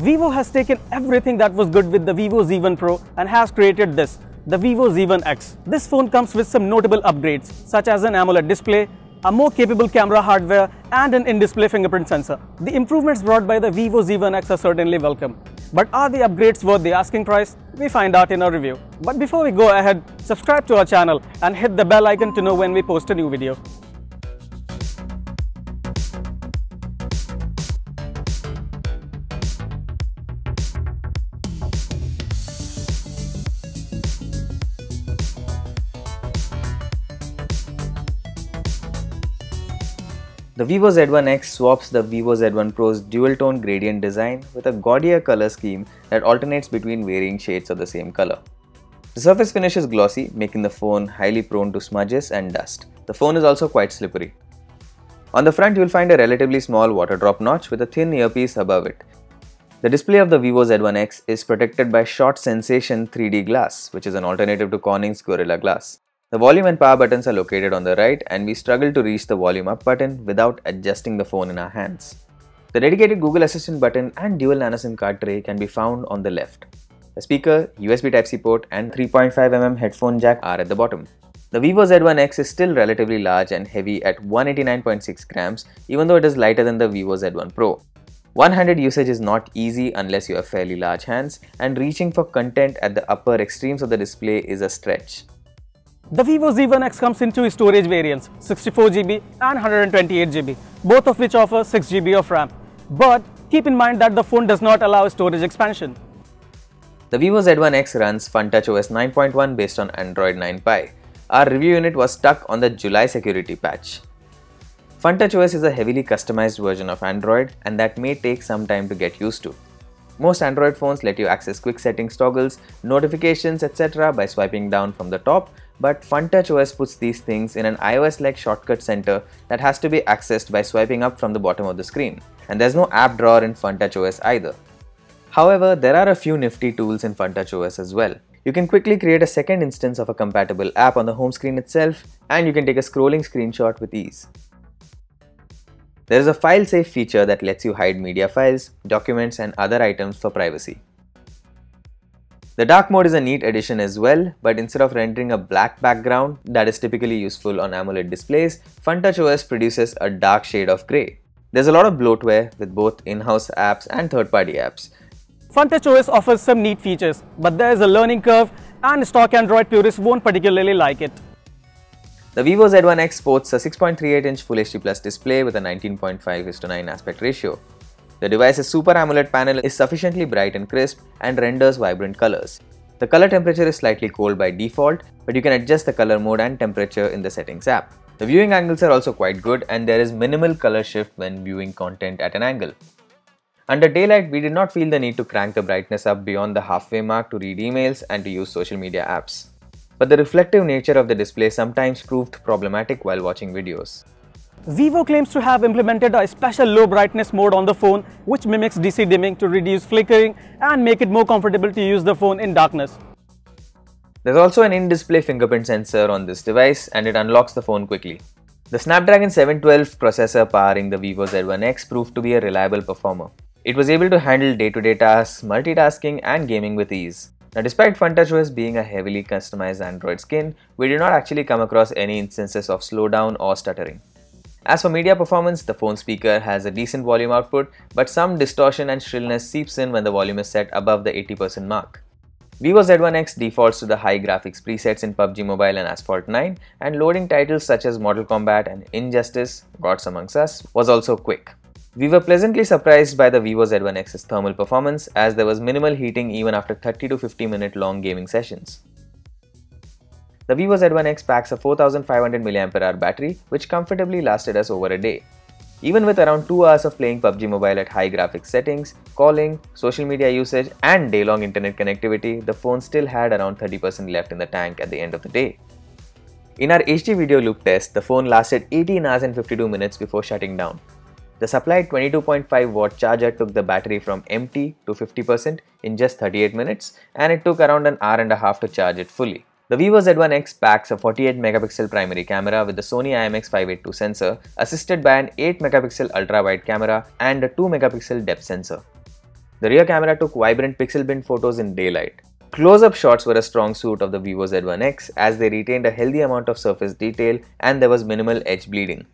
Vivo has taken everything that was good with the Vivo Z1 Pro and has created this, the Vivo Z1x. This phone comes with some notable upgrades such as an AMOLED display, a more capable camera hardware and an in-display fingerprint sensor. The improvements brought by the Vivo Z1x are certainly welcome. But are the upgrades worth the asking price? We find out in our review. But before we go ahead, subscribe to our channel and hit the bell icon to know when we post a new video. The Vivo Z1x swaps the Vivo Z1 Pro's dual-tone gradient design with a gaudier color scheme that alternates between varying shades of the same color. The surface finish is glossy, making the phone highly prone to smudges and dust. The phone is also quite slippery. On the front, you will find a relatively small water drop notch with a thin earpiece above it. The display of the Vivo Z1x is protected by Shot Sensation 3D glass, which is an alternative to Corning's Gorilla Glass. The volume and power buttons are located on the right, and we struggle to reach the volume up button without adjusting the phone in our hands. The dedicated Google Assistant button and dual nano SIM card tray can be found on the left. A speaker, USB Type-C port and 3.5mm headphone jack are at the bottom. The Vivo Z1x is still relatively large and heavy at 189.6 grams, even though it is lighter than the Vivo Z1 Pro. One-handed usage is not easy unless you have fairly large hands, and reaching for content at the upper extremes of the display is a stretch. The Vivo Z1x comes in two storage variants, 64GB and 128GB, both of which offer 6GB of RAM. But keep in mind that the phone does not allow storage expansion. The Vivo Z1x runs FunTouchOS 9.1 based on Android 9 Pie. Our review unit was stuck on the July security patch. FunTouchOS is a heavily customized version of Android, and that may take some time to get used to. Most Android phones let you access quick settings toggles, notifications, etc. by swiping down from the top, but FunTouchOS puts these things in an iOS-like shortcut center that has to be accessed by swiping up from the bottom of the screen. And there's no app drawer in FunTouchOS either. However, there are a few nifty tools in FunTouchOS as well. You can quickly create a second instance of a compatible app on the home screen itself, and you can take a scrolling screenshot with ease. There is a file save feature that lets you hide media files, documents and other items for privacy. The dark mode is a neat addition as well, but instead of rendering a black background that is typically useful on AMOLED displays, FunTouchOS produces a dark shade of grey. There's a lot of bloatware with both in-house apps and third-party apps. FunTouchOS offers some neat features, but there is a learning curve and stock Android purists won't particularly like it. The Vivo Z1x sports a 6.38-inch Full HD Plus display with a 19.5:9 aspect ratio. The device's Super AMOLED panel is sufficiently bright and crisp and renders vibrant colors. The color temperature is slightly cold by default, but you can adjust the color mode and temperature in the settings app. The viewing angles are also quite good, and there is minimal color shift when viewing content at an angle. Under daylight, we did not feel the need to crank the brightness up beyond the halfway mark to read emails and to use social media apps. But the reflective nature of the display sometimes proved problematic while watching videos. Vivo claims to have implemented a special low brightness mode on the phone which mimics DC dimming to reduce flickering and make it more comfortable to use the phone in darkness. There's also an in-display fingerprint sensor on this device, and it unlocks the phone quickly. The Snapdragon 712 processor powering the Vivo Z1x proved to be a reliable performer. It was able to handle day-to-day tasks, multitasking and gaming with ease. Now, despite FunTouchOS being a heavily customized Android skin, we did not actually come across any instances of slowdown or stuttering. As for media performance, the phone speaker has a decent volume output, but some distortion and shrillness seeps in when the volume is set above the 80% mark. Vivo Z1x defaults to the high graphics presets in PUBG Mobile and Asphalt 9, and loading titles such as Mortal Kombat and Injustice, Gods Amongst Us, was also quick. We were pleasantly surprised by the Vivo Z1x's thermal performance, as there was minimal heating even after 30 to 50 minute long gaming sessions. The Vivo Z1x packs a 4500 mAh battery, which comfortably lasted us over a day. Even with around 2 hours of playing PUBG Mobile at high graphics settings, calling, social media usage and day-long internet connectivity, the phone still had around 30% left in the tank at the end of the day. In our HD video loop test, the phone lasted 18 hours and 52 minutes before shutting down. The supplied 22.5 watt charger took the battery from empty to 50% in just 38 minutes, and it took around an hour and a half to charge it fully. The Vivo Z1x packs a 48 megapixel primary camera with the Sony IMX582 sensor, assisted by an 8 megapixel ultra-wide camera and a 2 megapixel depth sensor. The rear camera took vibrant pixel bin photos in daylight. Close-up shots were a strong suit of the Vivo Z1x as they retained a healthy amount of surface detail and there was minimal edge bleeding.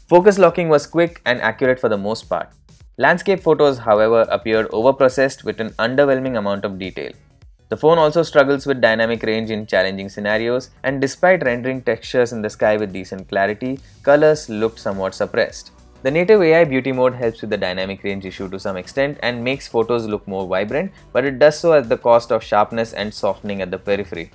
Focus locking was quick and accurate for the most part. Landscape photos, however, appeared overprocessed with an underwhelming amount of detail. The phone also struggles with dynamic range in challenging scenarios, and despite rendering textures in the sky with decent clarity, colors looked somewhat suppressed. The native AI beauty mode helps with the dynamic range issue to some extent and makes photos look more vibrant, but it does so at the cost of sharpness and softening at the periphery.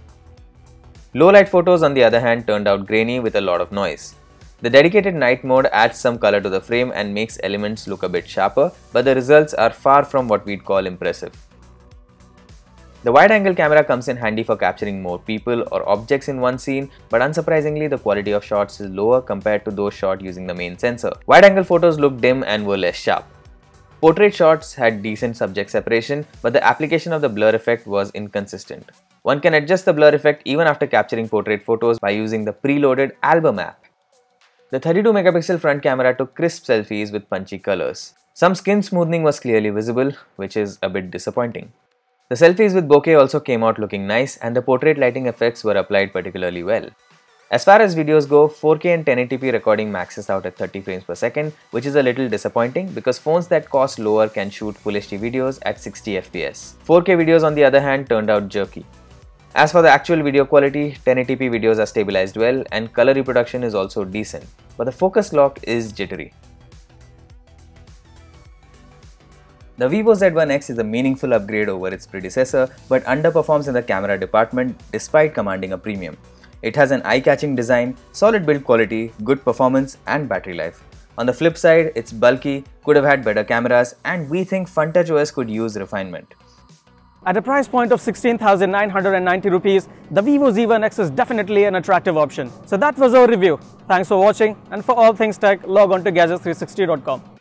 Low light photos, on the other hand, turned out grainy with a lot of noise. The dedicated night mode adds some color to the frame and makes elements look a bit sharper, but the results are far from what we'd call impressive. The wide-angle camera comes in handy for capturing more people or objects in one scene, but unsurprisingly the quality of shots is lower compared to those shot using the main sensor. Wide-angle photos looked dim and were less sharp. Portrait shots had decent subject separation, but the application of the blur effect was inconsistent. One can adjust the blur effect even after capturing portrait photos by using the preloaded album app. The 32-megapixel front camera took crisp selfies with punchy colors. Some skin smoothing was clearly visible, which is a bit disappointing. The selfies with bokeh also came out looking nice and the portrait lighting effects were applied particularly well. As far as videos go, 4K and 1080p recording maxes out at 30 frames per second, which is a little disappointing because phones that cost lower can shoot Full HD videos at 60 fps. 4K videos on the other hand turned out jerky. As for the actual video quality, 1080p videos are stabilized well and color reproduction is also decent, but the focus lock is jittery. The Vivo Z1x is a meaningful upgrade over its predecessor but underperforms in the camera department despite commanding a premium. It has an eye-catching design, solid build quality, good performance and battery life. On the flip side, it's bulky, could have had better cameras, and we think FunTouch OS could use refinement. At a price point of 16,990 rupees, the Vivo Z1x is definitely an attractive option. So that was our review. Thanks for watching, and for all things tech, log on to gadgets360.com.